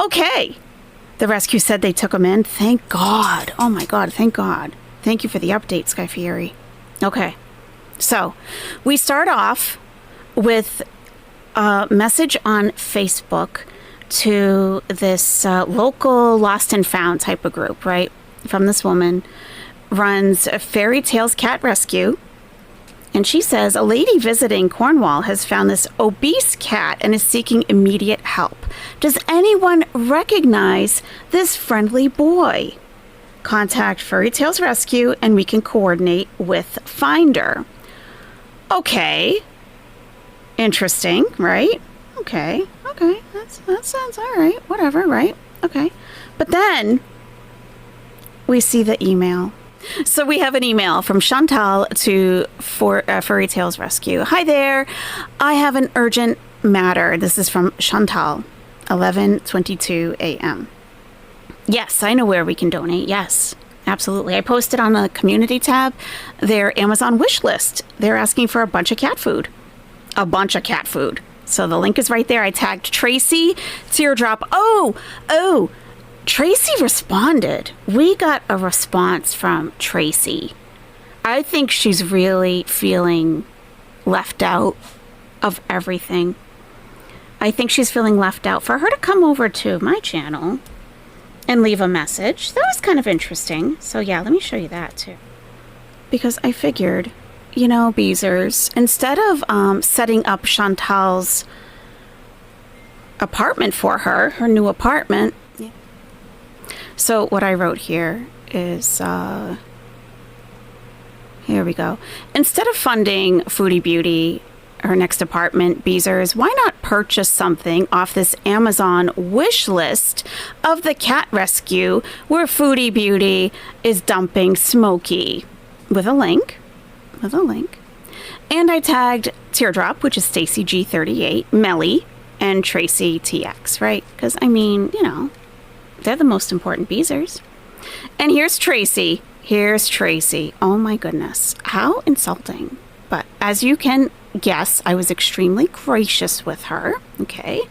Okay. The rescue said they took him in. Thank God. Oh my God, thank God. Thank you for the update, Sky Fieri. Okay. So, we start off with a message on Facebook to this local lost and found type of group, right? From this woman. Runs a Fairy Tales Cat Rescue. And she says, a lady visiting Cornwall has found this obese cat and is seeking immediate help. Does anyone recognize this friendly boy? Contact Fairy Tales Rescue and we can coordinate with Finder. Okay. Interesting, right? Okay. That sounds all right. Whatever, right? Okay. But then we see the email. So we have an email from Chantal to Fairy Tales Rescue. Hi there. I have an urgent matter. This is from Chantal, 11:22 a.m. Yes, I know where we can donate. Yes, absolutely. I posted on the community tab their Amazon wish list. They're asking for a bunch of cat food. A bunch of cat food. So the link is right there. I tagged Tracy, Teardrop. Oh, Tracy responded. We got a response from Tracy. I think she's really feeling left out of everything. I think she's feeling left out. For her to come over to my channel and leave a message, that was kind of interesting. So yeah, let me show you that too. Because I figured, you know, Beezers, instead of setting up Chantal's apartment for her new apartment. Yeah. So what I wrote here is, here we go. Instead of funding Foodie Beauty, her next apartment, Beezers, why not purchase something off this Amazon wish list of the cat rescue where Foodie Beauty is dumping Smokey with a link. And I tagged Teardrop, which is Stacy G38, Melly, and Tracy TX, right? Because, I mean, you know, they're the most important Beezers. And here's Tracy. Oh my goodness. How insulting. But as you can guess, I was extremely gracious with her. Okay.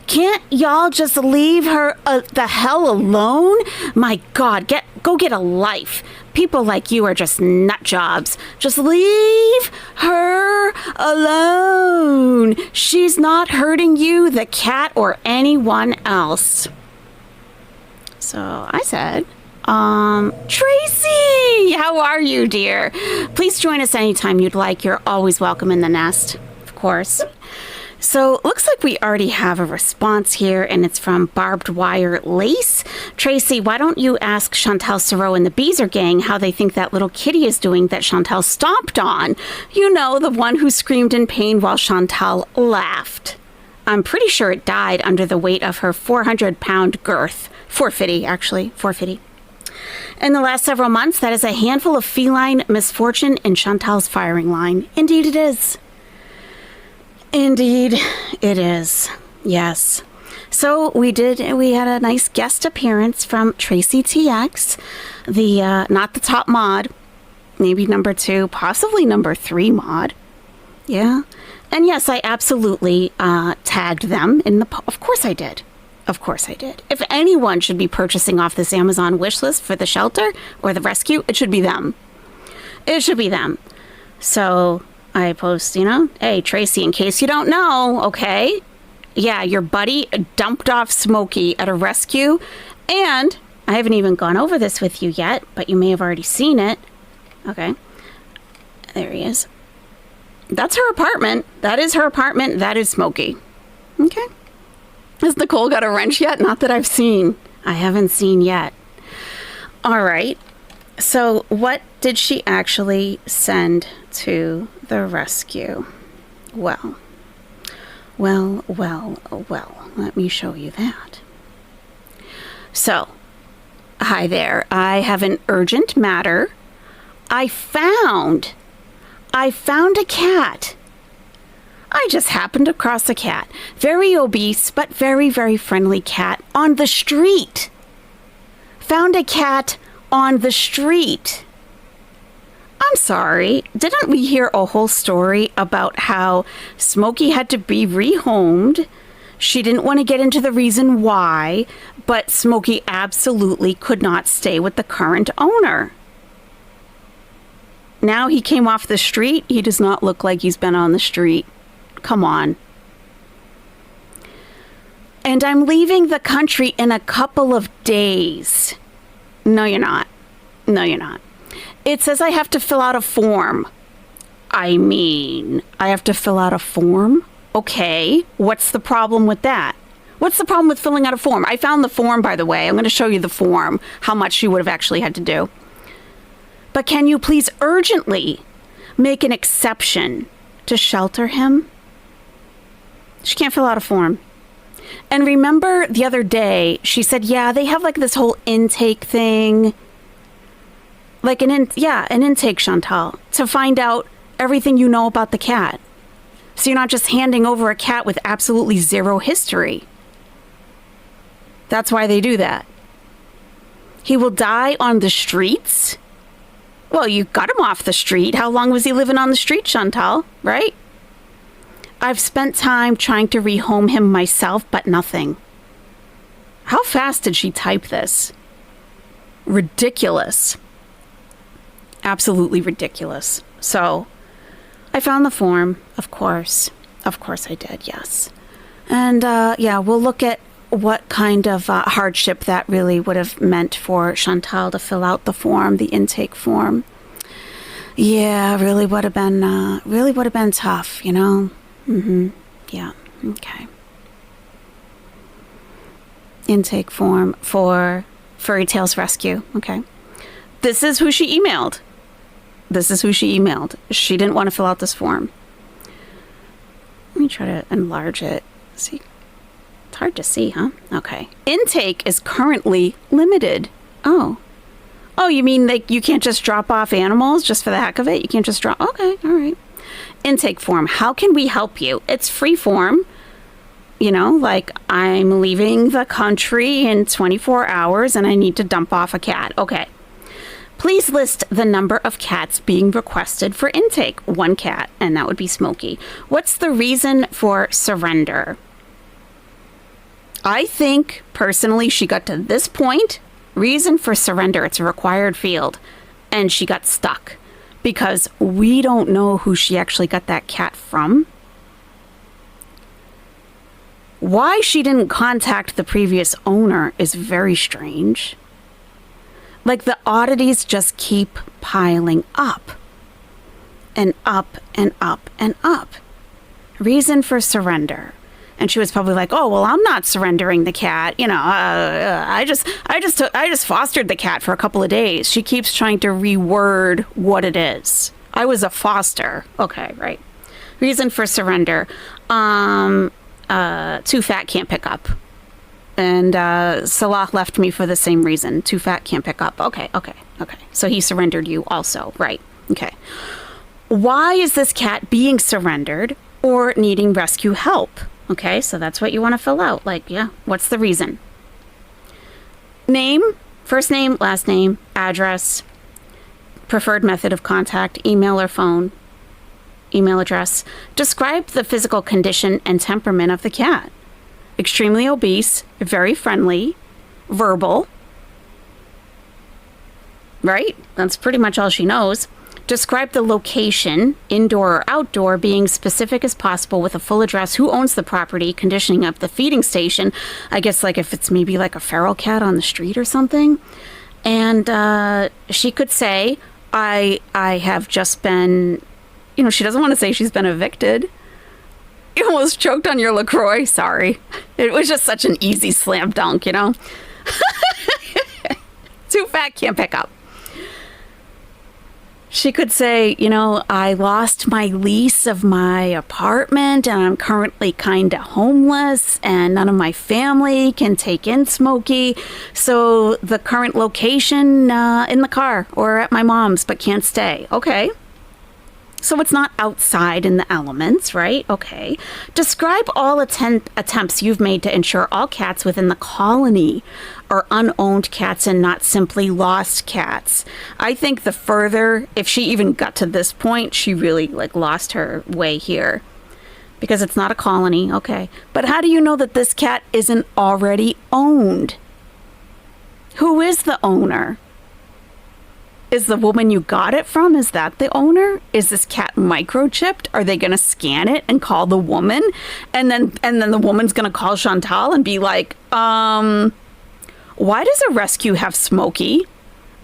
Can't y'all just leave her the hell alone? My God, go get a life. People like you are just nut jobs. Just leave her alone. She's not hurting you, the cat, or anyone else. So I said, Tracy, how are you, dear? Please join us anytime you'd like. You're always welcome in the nest, of course. So looks like we already have a response here, and it's from Barbed Wire Lace. Tracy, why don't you ask Chantal Sereau and the Beezer gang how they think that little kitty is doing that Chantal stomped on? You know, the one who screamed in pain while Chantal laughed. I'm pretty sure it died under the weight of her 400-pound girth. 450, actually. 450. In the last several months, that is a handful of feline misfortune in Chantal's firing line. Indeed it is. Indeed it is. Yes. So we had a nice guest appearance from Tracy TX, the not the top mod, maybe number 2, possibly number 3 mod. Yeah. And yes, I absolutely tagged them in the of course I did. Of course I did. If anyone should be purchasing off this Amazon wish list for the shelter or the rescue, it should be them. It should be them. So I post, you know, hey, Tracy, in case you don't know, okay? Yeah, your buddy dumped off Smokey at a rescue. And I haven't even gone over this with you yet, but you may have already seen it. Okay. There he is. That's her apartment. That is her apartment. That is Smokey. Okay. Has Nicole got a wrench yet? Not that I've seen. I haven't seen yet. All right. So what did she actually send to the rescue? Well. Let me show you that. So, hi there. I have an urgent matter. I found a cat. I just happened across a cat. Very obese, but very, very friendly cat on the street. Found a cat on the street. I'm sorry. Didn't we hear a whole story about how Smokey had to be rehomed? She didn't want to get into the reason why, but Smokey absolutely could not stay with the current owner. Now he came off the street. He does not look like he's been on the street. Come on. And I'm leaving the country in a couple of days. No, you're not. No, you're not. It says I have to fill out a form. I mean, I have to fill out a form? Okay. What's the problem with that? What's the problem with filling out a form? I found the form, by the way. I'm going to show you the form, how much she would have actually had to do. But can you please urgently make an exception to shelter him? She can't fill out a form. And remember the other day, she said, yeah, they have like this whole intake thing. Like an intake, Chantal, to find out everything you know about the cat. So you're not just handing over a cat with absolutely zero history. That's why they do that. He will die on the streets? Well, you got him off the street. How long was he living on the street, Chantal? Right? I've spent time trying to rehome him myself, but nothing. How fast did she type this? Ridiculous. Absolutely ridiculous. So, I found the form, of course. Of course I did, yes. And, yeah, we'll look at what kind of hardship that really would have meant for Chantal to fill out the form, the intake form. Yeah, really would have been tough, you know? Mm-hmm. Yeah, okay. Intake form for Furry Tales Rescue, okay. This is who she emailed. She didn't want to fill out this form. Let me try to enlarge it. See, it's hard to see, huh? Okay. Intake is currently limited. Oh, you mean like you can't just drop off animals just for the heck of it? You can't just drop... Okay, all right. Intake form. How can we help you? It's free form. You know, like I'm leaving the country in 24 hours and I need to dump off a cat. Okay. Please list the number of cats being requested for intake. 1 cat, and that would be Smokey. What's the reason for surrender? I think, personally, she got to this point. Reason for surrender, it's a required field. And she got stuck. Because we don't know who she actually got that cat from. Why she didn't contact the previous owner is very strange. Like the oddities just keep piling up. And up and up and up. Reason for surrender. And she was probably like, oh, well, I'm not surrendering the cat. You know, I just fostered the cat for a couple of days. She keeps trying to reword what it is. I was a foster. Okay, right. Reason for surrender. Too fat, can't pick up. And Salah left me for the same reason. Too fat, can't pick up. Okay. So he surrendered you also. Right. Okay. Why is this cat being surrendered or needing rescue help? Okay, so that's what you want to fill out. Like, yeah, what's the reason? Name, first name, last name, address, preferred method of contact, email or phone, email address. Describe the physical condition and temperament of the cat. Extremely obese, very friendly, verbal. Right? That's pretty much all she knows. Describe the location, indoor or outdoor, being specific as possible with a full address, who owns the property, conditioning of the feeding station. I guess like if it's maybe like a feral cat on the street or something. And she could say, I have just been, you know, she doesn't want to say she's been evicted. You almost choked on your LaCroix. Sorry. It was just such an easy slam dunk, you know. Too fat, can't pick up. She could say, you know, I lost my lease of my apartment and I'm currently kind of homeless and none of my family can take in Smokey. So the current location in the car or at my mom's, but can't stay. Okay. So it's not outside in the elements, right? Okay. Describe all attempts you've made to ensure all cats within the colony are unowned cats and not simply lost cats. I think the further, if she even got to this point, she really like lost her way here. Because it's not a colony. Okay. But how do you know that this cat isn't already owned? Who is the owner? Is the woman you got it from, is that the owner? Is this cat microchipped? Are they going to scan it and call the woman? And then the woman's going to call Chantal and be like, why does a rescue have Smokey?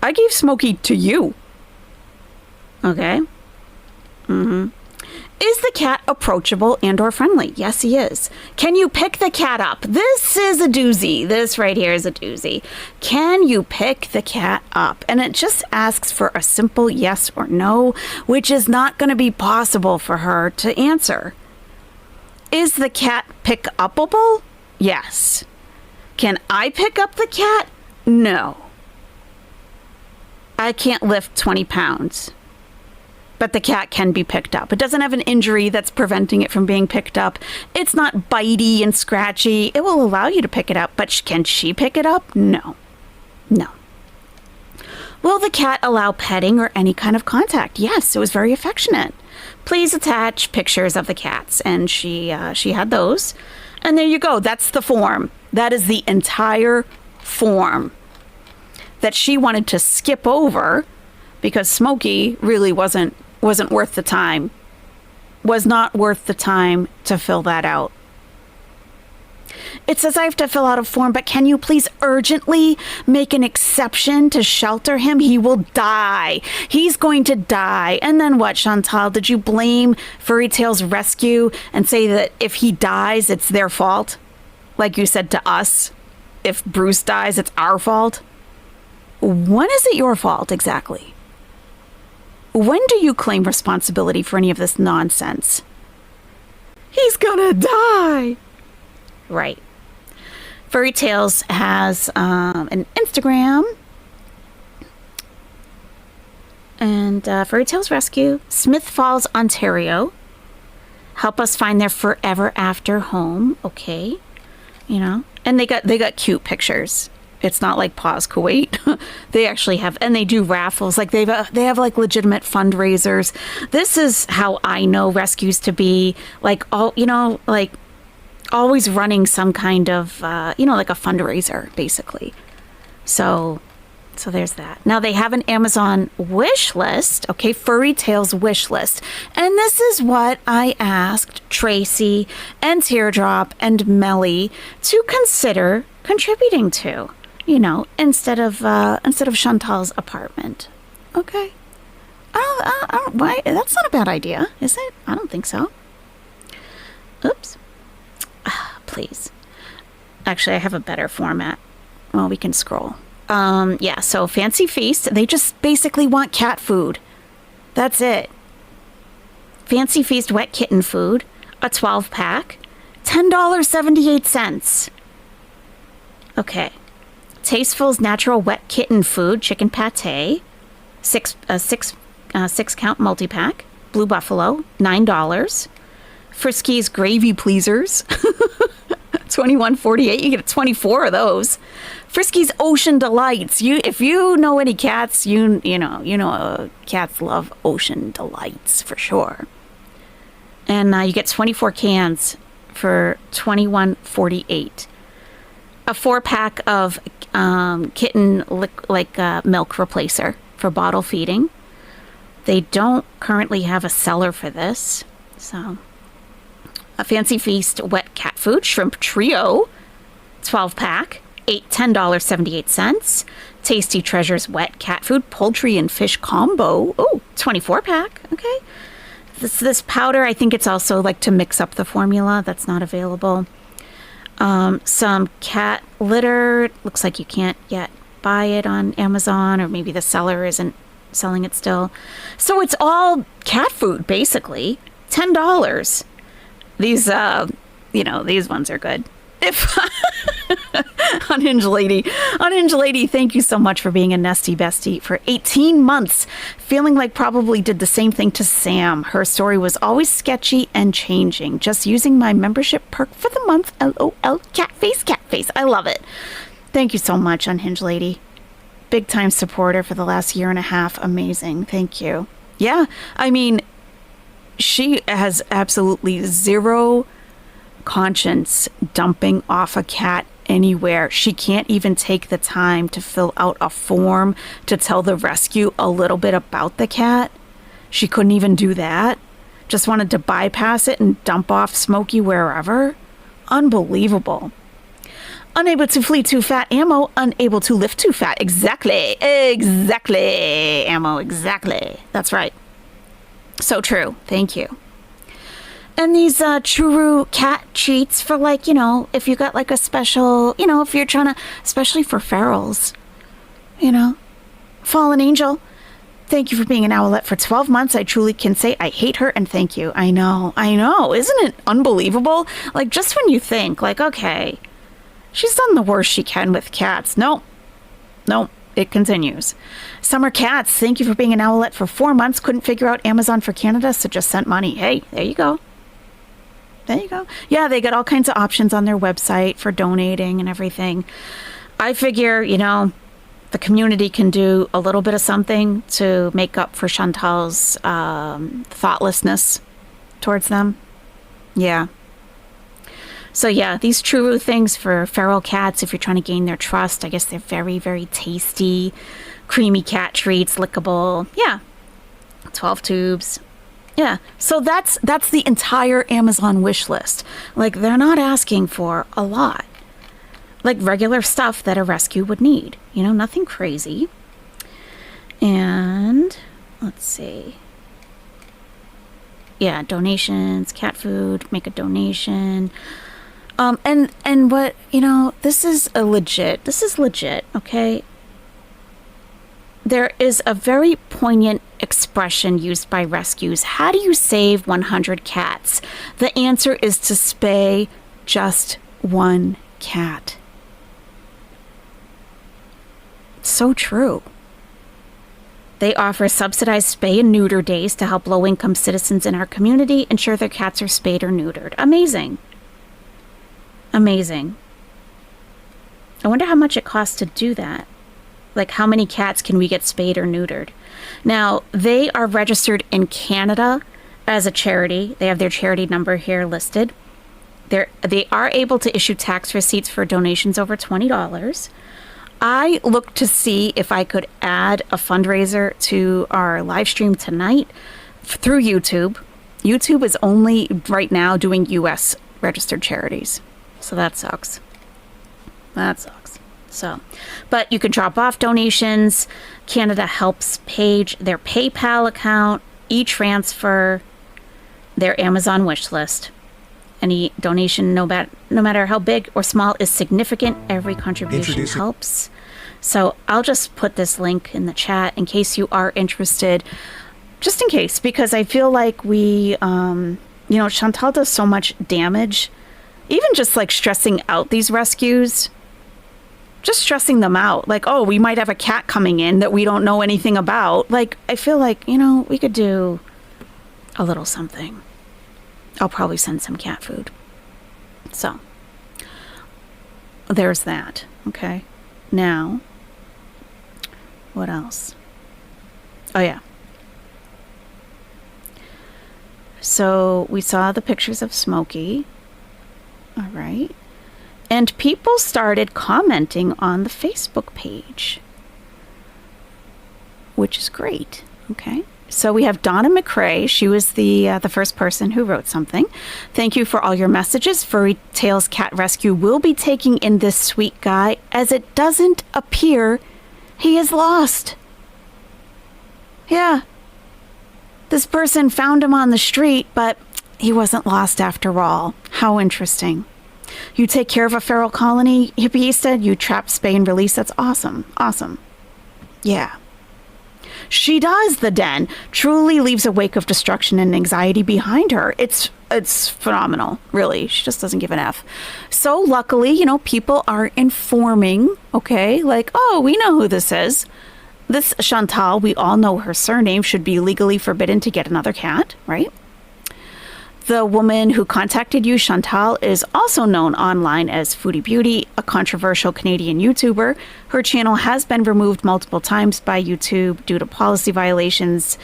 I gave Smokey to you. Okay. Mm-hmm. Is the cat approachable and or friendly? Yes, he is. Can you pick the cat up? This is a doozy. This right here is a doozy. Can you pick the cat up? And it just asks for a simple yes or no, which is not going to be possible for her to answer. Is the cat pick-upable? Yes. Can I pick up the cat? No. I can't lift 20 pounds. But the cat can be picked up. It doesn't have an injury that's preventing it from being picked up. It's not bitey and scratchy. It will allow you to pick it up, but can she pick it up? No. No. Will the cat allow petting or any kind of contact? Yes, it was very affectionate. Please attach pictures of the cats. And she had those. And there you go. That's the form. That is the entire form that she wanted to skip over because Smokey really wasn't worth the time. Was not worth the time to fill that out. It says I have to fill out a form, but can you please urgently make an exception to shelter him? He will die. He's going to die. And then what, Chantal? Did you blame Furry Tales Rescue and say that if he dies, it's their fault? Like you said to us, if Bruce dies, it's our fault? When is it your fault exactly? When do you claim responsibility for any of this nonsense? He's gonna die. Right. Furry Tales has an Instagram. And Furry Tales Rescue, Smith Falls, Ontario. Help us find their forever after home. Okay. You know. And they got cute pictures. It's not like Paws Kuwait. They actually have, and they do raffles. Like they have like legitimate fundraisers. This is how I know rescues to be. Like all, you know, like always running some kind of, like a fundraiser, basically. So there's that. Now they have an Amazon wish list. Okay, Furry Tales wish list. And this is what I asked Tracy and Teardrop and Melly to consider contributing to. You know, instead of Chantal's apartment. Okay. I don't, why? That's not a bad idea, is it? I don't think so. Oops. Please. Actually, I have a better format. Well, we can scroll. Yeah, so Fancy Feast. They just basically want cat food. That's it. Fancy Feast wet kitten food. A 12-pack. $10.78. Okay. Tasteful's natural wet kitten food, chicken pate, six count multi-pack, Blue Buffalo, $9. Frisky's gravy pleasers, $21.48. You get 24 of those. Frisky's Ocean Delights. If you know any cats, you know cats love Ocean Delights for sure. And you get 24 cans for $21.48. A 4-pack of kitten milk replacer for bottle feeding. They don't currently have a seller for this. So, a Fancy Feast wet cat food, shrimp trio, 12-pack, $10.78. Tasty Treasures wet cat food, poultry and fish combo, 24-pack, okay. This powder, I think it's also like to mix up the formula. That's not available. Some cat litter. Looks like you can't yet buy it on Amazon, or maybe the seller isn't selling it still. So it's all cat food, basically. $10. These, these ones are good. If Unhinged Lady, thank you so much for being a Nestie Bestie for 18 months. Feeling like probably did the same thing to Sam. Her story was always sketchy and changing. Just using my membership perk for the month. LOL. Cat face. I love it. Thank you so much, Unhinged Lady. Big time supporter for the last year and a half. Amazing. Thank you. Yeah, I mean, she has absolutely zero conscience dumping off a cat anywhere. She can't even take the time to fill out a form to tell the rescue a little bit about the cat. She couldn't even do that. Just wanted to bypass it and dump off Smokey wherever. Unbelievable. Unable to flee too fat, ammo. Unable to lift too fat. Exactly. Ammo, exactly. That's right. So true. Thank you. And these churu cat treats for, like, you know, if you got like a special, you know, if you're trying to, especially for ferals, you know, fallen angel. Thank you for being an Owlette for 12 months. I truly can say I hate her and thank you. I know. Isn't it unbelievable? Like, just when you think, like, okay, she's done the worst she can with cats. Nope. It continues. Summer Cats, thank you for being an Owlette for 4 months. Couldn't figure out Amazon for Canada, so just sent money. Hey, there you go. Yeah, they got all kinds of options on their website for donating and everything. I figure, you know, the community can do a little bit of something to make up for Chantal's thoughtlessness towards them. Yeah. So yeah, these True things for feral cats, if you're trying to gain their trust, I guess they're very, very tasty, creamy cat treats, lickable. Yeah. 12 tubes. Yeah, so that's the entire Amazon wish list. Like, they're not asking for a lot. Like, regular stuff that a rescue would need. You know, nothing crazy. And, let's see. Yeah, donations, cat food, make a donation. And what, you know, this is legit, okay? There is a very poignant expression used by rescues. How do you save 100 cats? The answer is to spay just one cat. So true. They offer subsidized spay and neuter days to help low-income citizens in our community ensure their cats are spayed or neutered. Amazing. I wonder how much it costs to do that. Like, how many cats can we get spayed or neutered? Now, they are registered in Canada as a charity. They have their charity number here listed. They are able to issue tax receipts for donations over $20. I looked to see if I could add a fundraiser to our live stream tonight through YouTube. YouTube is only right now doing U.S. registered charities. So that sucks. So, but you can drop off donations. Canada Helps page, their PayPal account, e-transfer, their Amazon wish list. Any donation, no matter how big or small, is significant. Every contribution helps. So I'll just put this link in the chat in case you are interested. Just in case, because I feel like we, you know, Chantal does so much damage. Even just like stressing out these rescues. Just stressing them out. Like, oh, we might have a cat coming in that we don't know anything about. Like, I feel like, you know, we could do a little something. I'll probably send some cat food. So, there's that. Okay. Now, what else? Oh, yeah. So, we saw the pictures of Smokey. All right. And people started commenting on the Facebook page, which is great. Okay. So we have Donna McCrae. She was the first person who wrote something. Thank you for all your messages. Furry Tales Cat Rescue will be taking in this sweet guy, as it doesn't appear he is lost. Yeah. This person found him on the street, but he wasn't lost after all. How interesting. You take care of a feral colony, Hippie said. You trap, spay, and release. That's awesome. Awesome. Yeah. She does, the den. Truly leaves a wake of destruction and anxiety behind her. It's phenomenal, really. She just doesn't give an F. So luckily, you know, people are informing, okay? Like, oh, we know who this is. This Chantal, we all know her surname, should be legally forbidden to get another cat, right? The woman who contacted you, Chantal, is also known online as Foodie Beauty, a controversial Canadian YouTuber. Her channel has been removed multiple times by YouTube due to policy violations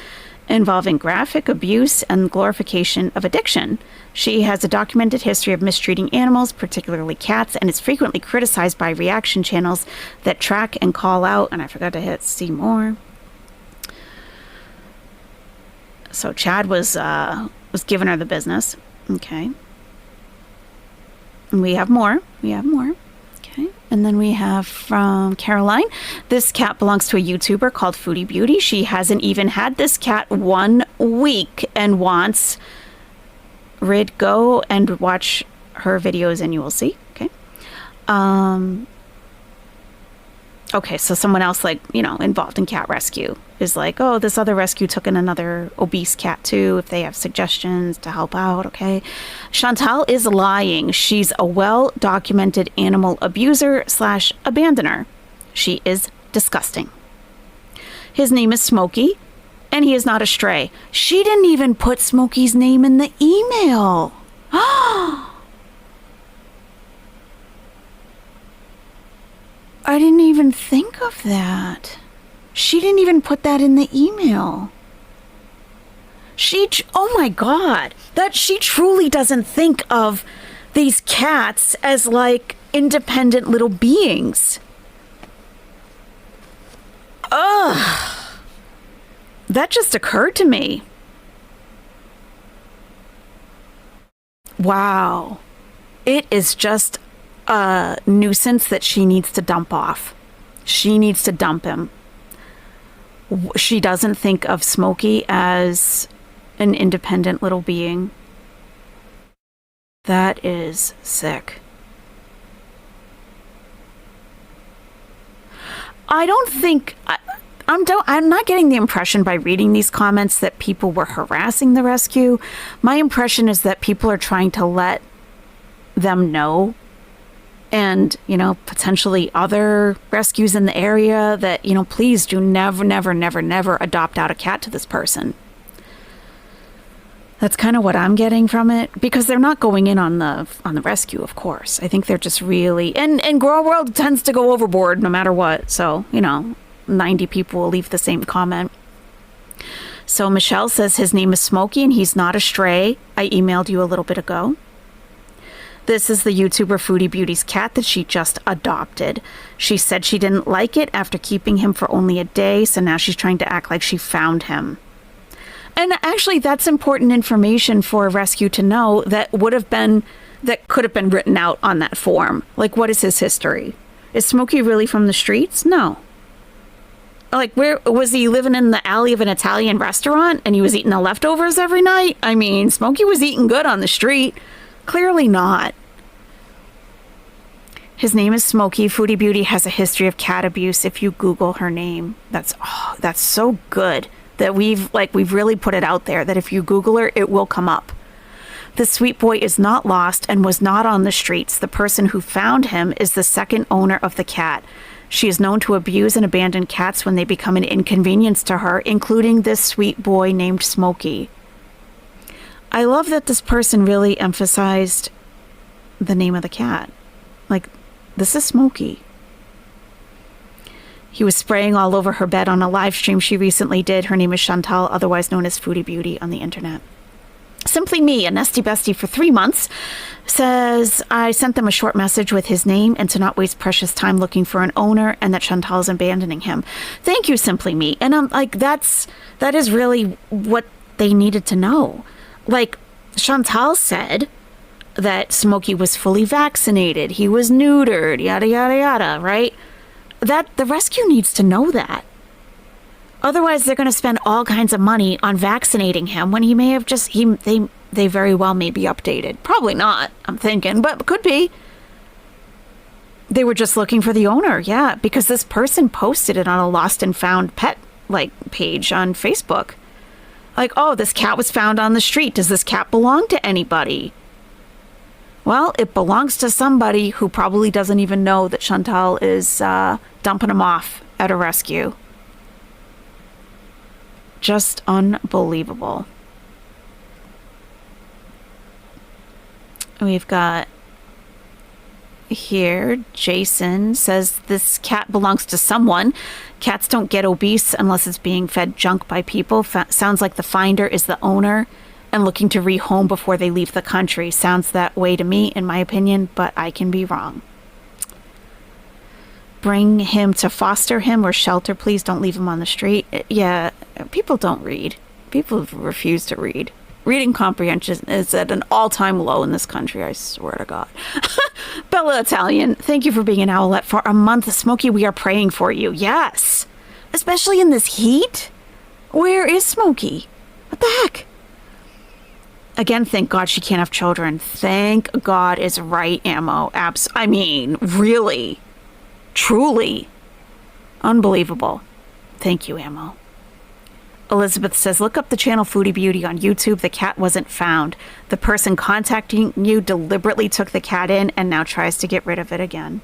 involving graphic abuse and glorification of addiction. She has a documented history of mistreating animals, particularly cats, and is frequently criticized by reaction channels that track and call out. And I forgot to hit see more. So Chad was giving her the business. Okay. And we have more. Okay. And then we have from Caroline. This cat belongs to a YouTuber called Foodie Beauty. She hasn't even had this cat 1 week and wants Rid, go and watch her videos and you will see. Okay. Okay, so someone else, like, involved in cat rescue is like, oh, this other rescue took in another obese cat too, if they have suggestions to help out. Okay. Chantal is lying. She's a well-documented animal abuser / abandoner. She is disgusting. His name is Smokey, and he is not a stray. She didn't even put Smokey's name in the email. I didn't even think of that. She didn't even put that in the email. Oh my God, that she truly doesn't think of these cats as like independent little beings. Ugh. That just occurred to me. Wow. It is just a nuisance that she needs to dump off. She needs to dump him. She doesn't think of Smokey as an independent little being. That is sick. I don't think... I'm not getting the impression by reading these comments that people were harassing the rescue. My impression is that people are trying to let them know, and, potentially other rescues in the area, that, please do never adopt out a cat to this person. That's kind of what I'm getting from it, because they're not going in on the rescue, of course. I think they're just really... And Grow World tends to go overboard no matter what, so, 90 people will leave the same comment. So Michelle says his name is Smokey and he's not a stray. I emailed you a little bit ago. This is the YouTuber Foodie Beauty's cat that she just adopted. She said she didn't like it after keeping him for only a day, so now she's trying to act like she found him. And actually, that's important information for a rescue to know that could have been written out on that form. Like, what is his history? Is Smokey really from the streets? No. Like, where was he living in the alley of an Italian restaurant and he was eating the leftovers every night? I mean, Smokey was eating good on the street. Clearly not. His name is Smokey. Foodie Beauty has a history of cat abuse. If you Google her name, that's so good that we've really put it out there that if you Google her, it will come up. The sweet boy is not lost and was not on the streets. The person who found him is the second owner of the cat. She is known to abuse and abandon cats when they become an inconvenience to her, including this sweet boy named Smokey. I love that this person really emphasized the name of the cat. Like, this is Smokey. He was spraying all over her bed on a live stream she recently did. Her name is Chantal, otherwise known as Foodie Beauty on the internet. Simply Me, a Nestie Bestie for 3 months, says, I sent them a short message with his name and to not waste precious time looking for an owner and that Chantal is abandoning him. Thank you, Simply Me. And I'm like, that is really what they needed to know. Like, Chantal said that Smokey was fully vaccinated. He was neutered, yada, yada, yada, right? That the rescue needs to know that. Otherwise, they're going to spend all kinds of money on vaccinating him when he may have just... They very well may be updated. Probably not, I'm thinking, but could be. They were just looking for the owner, yeah, because this person posted it on a lost and found pet page on Facebook. Like, oh, this cat was found on the street. Does this cat belong to anybody? Well, it belongs to somebody who probably doesn't even know that Chantal is dumping him off at a rescue. Just unbelievable. We've got here, Jason says this cat belongs to someone. Cats don't get obese unless it's being fed junk by people. Sounds like the finder is the owner and looking to rehome before they leave the country. Sounds that way to me, in my opinion, but I can be wrong. Bring him to foster him or shelter, please. Don't leave him on the street. Yeah, people don't read. People refuse to read. Reading comprehension is at an all-time low in this country, I swear to God. Bella Italian, thank you for being an Owlette for a month. Smokey, we are praying for you. Yes. Especially in this heat. Where is Smokey? What the heck? Again, thank God she can't have children. Thank God is right, Ammo. I mean, really. Truly. Unbelievable. Thank you, Ammo. Elizabeth says, look up the channel Foodie Beauty on YouTube. The cat wasn't found. The person contacting you deliberately took the cat in and now tries to get rid of it again.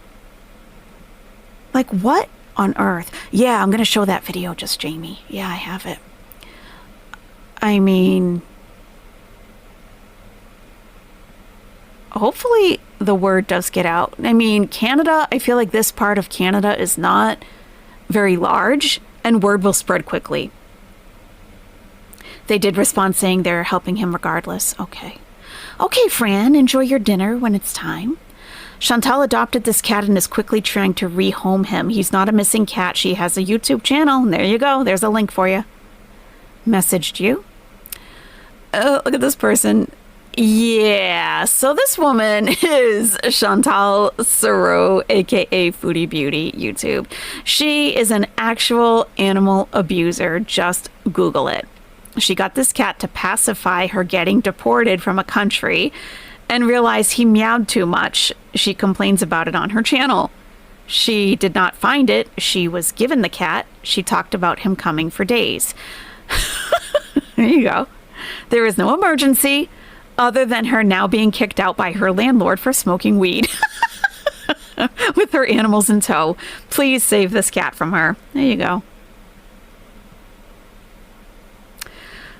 Like, what on earth? Yeah, I'm going to show that video, just Jamie. Yeah, I have it. I mean, hopefully the word does get out. I mean, Canada, I feel like this part of Canada is not very large and word will spread quickly. They did respond saying they're helping him regardless. Okay. Okay, Fran, enjoy your dinner when it's time. Chantal adopted this cat and is quickly trying to rehome him. He's not a missing cat. She has a YouTube channel. There you go. There's a link for you. Messaged you. Oh, look at this person. Yeah. So this woman is Chantal Sereau, aka Foodie Beauty YouTube. She is an actual animal abuser. Just Google it. She got this cat to pacify her getting deported from a country and realized he meowed too much. She complains about it on her channel. She did not find it. She was given the cat. She talked about him coming for days. There you go. There is no emergency other than her now being kicked out by her landlord for smoking weed with her animals in tow. Please save this cat from her. There you go.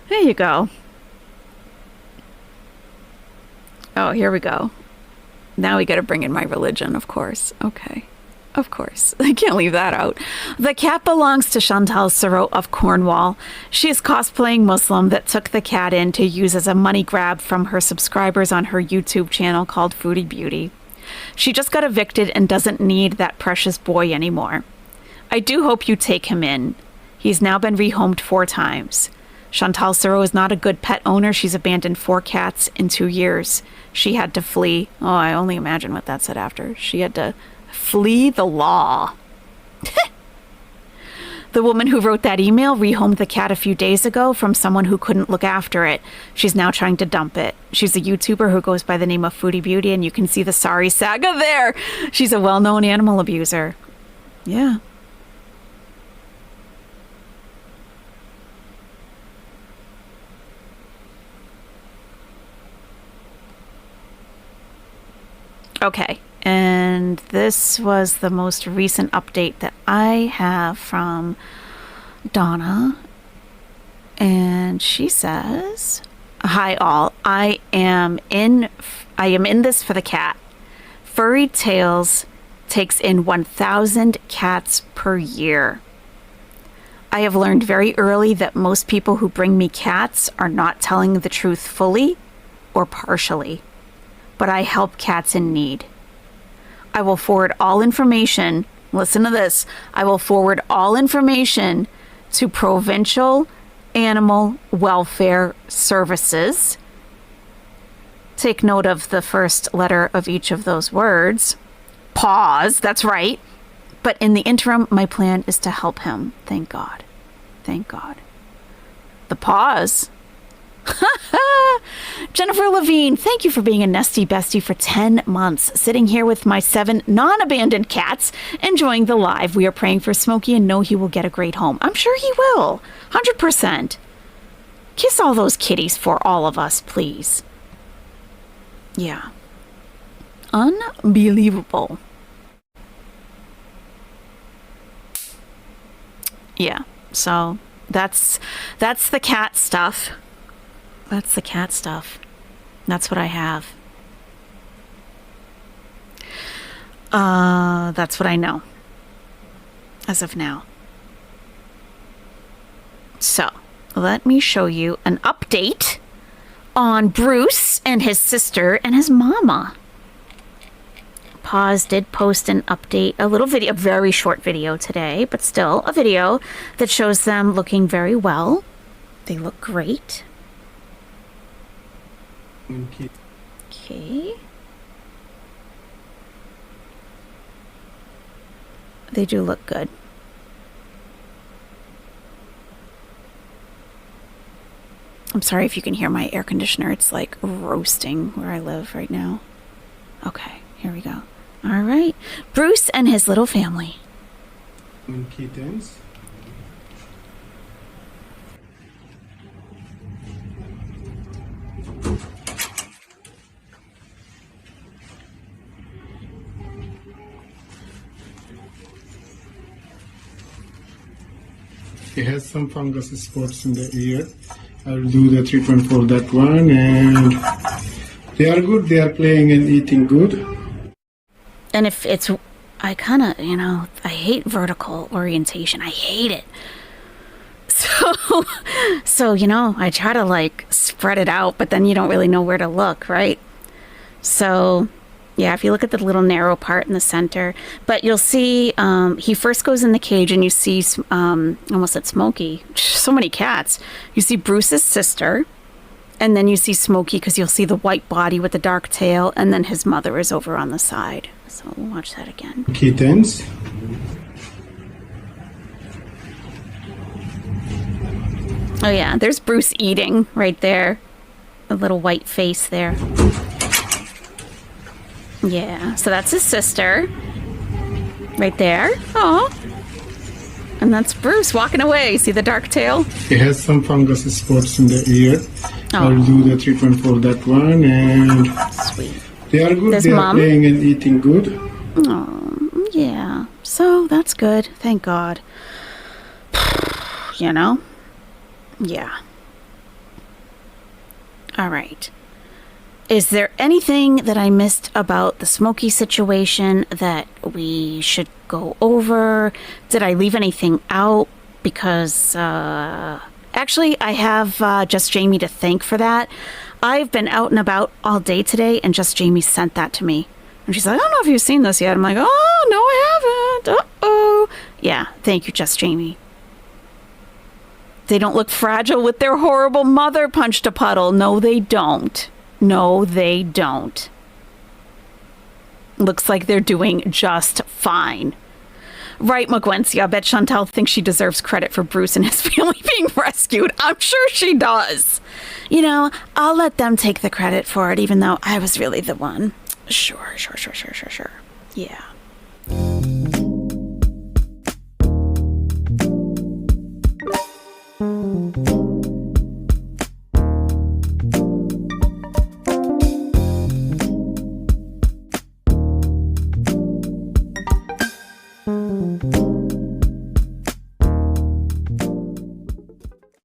There you go. Oh, here we go. Now we got to bring in my religion, of course. Okay. Of course. I can't leave that out. The cat belongs to Chantal Sereau of Cornwall. She is cosplaying Muslim that took the cat in to use as a money grab from her subscribers on her YouTube channel called Foodie Beauty. She just got evicted and doesn't need that precious boy anymore. I do hope you take him in. He's now been rehomed 4 times. Chantal Sereau is not a good pet owner. She's abandoned 4 cats in 2 years. She had to flee. Oh, I only imagine what that said after. She had to flee the law. The woman who wrote that email rehomed the cat a few days ago from someone who couldn't look after it. She's now trying to dump it. She's a YouTuber who goes by the name of Foodie Beauty, and you can see the sorry saga there. She's a well-known animal abuser. Yeah. Okay, and this was the most recent update that I have from Donna, and she says, "Hi all, I am in this for the cat. Furry Tales takes in 1,000 cats per year. I have learned very early that most people who bring me cats are not telling the truth fully or partially. But I help cats in need. I will forward all information," listen to this, "I will forward all information to Provincial Animal Welfare Services." Take note of the first letter of each of those words. Pause, that's right. "But in the interim, my plan is to help him. Thank God. Thank God." The pause. Jennifer Levine, thank you for being a Nestie Bestie for 10 months. Sitting here with my 7 non-abandoned cats, enjoying the live. We are praying for Smokey and know he will get a great home. I'm sure he will. 100%. Kiss all those kitties for all of us, please. Yeah. Unbelievable. Yeah. So that's the cat stuff. That's the cat stuff. That's what I have. That's what I know. As of now. So, let me show you an update on Bruce and his sister and his mama. Paws did post an update, a little video, a very short video today, but still a video that shows them looking very well. They look great. Okay. They do look good. I'm sorry if you can hear my air conditioner. It's like roasting where I live right now. Okay, here we go. All right. Bruce and his little family. Kittens. He has some fungus spots in the ear. I will do the treatment for that one, and they are good. They are playing and eating good. And if it's, I kind of, I hate vertical orientation. I hate it. So, I try to like spread it out, but then you don't really know where to look, right? So, yeah, if you look at the little narrow part in the center, but you'll see, he first goes in the cage and you see, almost at Smokey, so many cats. You see Bruce's sister, and then you see Smokey because you'll see the white body with the dark tail, and then his mother is over on the side. So we'll watch that again. Kittens. Oh yeah, there's Bruce eating right there. A little white face there. Yeah, so that's his sister. Right there. Oh. And that's Bruce walking away. See the dark tail? He has some fungus spots in the ear. Oh. I will do the treatment for that one, and Sweet. they are good. There's They Mom. are playing and eating good. Oh, yeah. So that's good. Thank God. Yeah. All right. Is there anything that I missed about the Smokey situation that we should go over? Did I leave anything out? Because, actually, I have Just Jamie to thank for that. I've been out and about all day today, and Just Jamie sent that to me. And she's like, I don't know if you've seen this yet. I'm like, oh, no, I haven't. Uh-oh. Yeah, thank you, Just Jamie. They don't look fragile with their horrible mother punched a puddle. No, they don't. No, they don't. Looks like they're doing just fine. Right, McGuency. I bet Chantal thinks she deserves credit for Bruce and his family being rescued. I'm sure she does. I'll let them take the credit for it, even though I was really the one. Sure. Yeah.